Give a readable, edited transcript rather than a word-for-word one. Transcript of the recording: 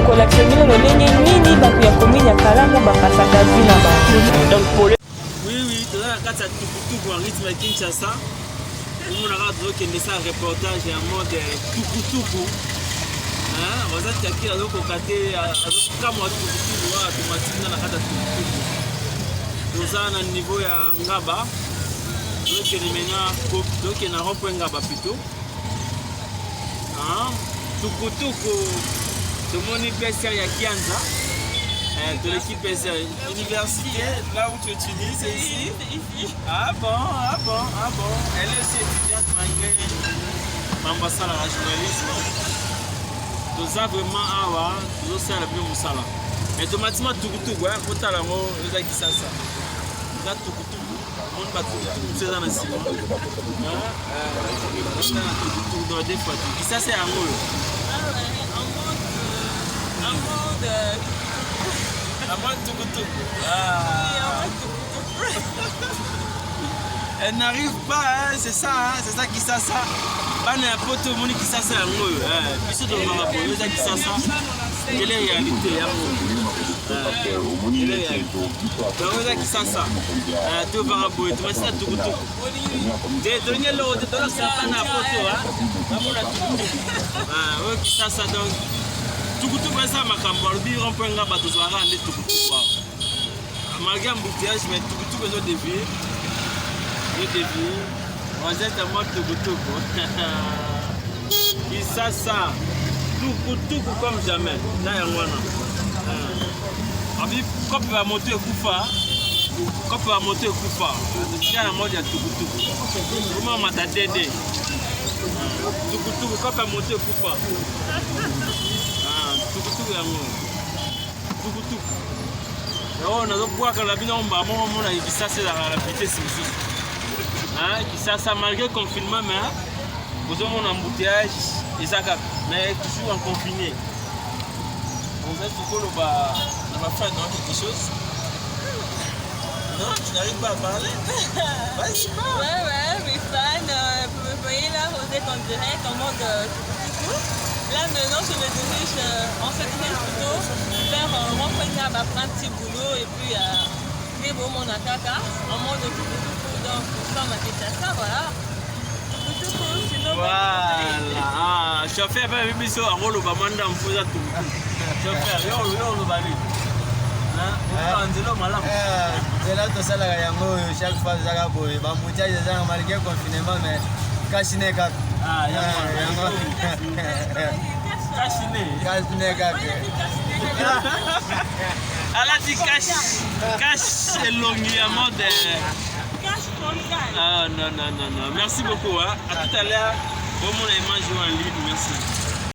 kolakisa bino lolenge nini bato ya commune ya Kalango bakasaka vie na bango. Donc pour oui, toza na kati ya tukutuku en rythme ya Kinshasa. Omonaka tozokende sa reportage ya mode tukutuku. Wazati akili azokoka te azokamwa tukutuku wana tomatinga na kati ya tukutuku. Toza na niveau ya Ngaba. Tozokende mena tozokende na rond-point Ngaba plutôt. Tukutuku tomoni PSR ya Kianza. De l'équipe PSR université, là où tu utilises, c'est ici. Ah bon. Elle est aussi étudiante malgré l'ambassade à la journalisme. Nous avons vraiment awa, nous avons bien musala. Mais automatiquement tukutuku, quand tu as la mot, nous avons ça. Nous avons tukutuku, on va tukutuku, c'est dans la cime. On a tukutuku dans des fois. Ça c'est un mot. Un mot tukutuku. Elle n'arrive pas, hein, c'est ça qui ça. Pas n'importe tout le monde qui ça c'est un mot. Puisque dans ma boîte, ça qui ça. Quelle est la réalité? Quelle est la réalité? Donc ça qui ça. Tu vas à boîte, tu vas ça tukutuku. J'ai donné l'autre, tu vas ça pas n'importe où, hein. Ouais qui ça donc. Tukutuku ça makambo lobi rond-point Ngaba tozwaka nde tukutuku malgré embouteillage mais tukutuku ezo dévier on jette en mode tukutuku Kisasa tukutuku comme jamais na yango wana avi kope ya moto ekufa tia na mode ya tukutuku comment mata dede tukutuku kope ya moto ekufa tukutuku yango tukutuku yo nazobwaka na bino mbamo mona Kisasa la vitesse mosusu Kisasa malgré le confinement mais vous avez mon embouteillage ezaka mais toujours en confiné on va tout le bas on va faire quelque chose non tu n'arrives pas à parler ouais mes fans vous voyez là vous êtes en direct en mode tukutuku. Là maintenant je me dirige en fait plutôt vers rond-point Ngaba, prendre un petit boulot et puis des beaux mon ataka en mode tukutuku donc nous sommes à Kinshasa voilà tukutuku sinon voilà chauffeur pas biso angolo ba manda mfuza tukutuku chauffeur yo lo bali c'est là tout ça la yango chaque fois ça boy ba moutage ça malgré confinement mais kashine kaka yango kashine kaka ala di cache elongi à mode non merci beaucoup à tout à l'heure bon mon image en ligne merci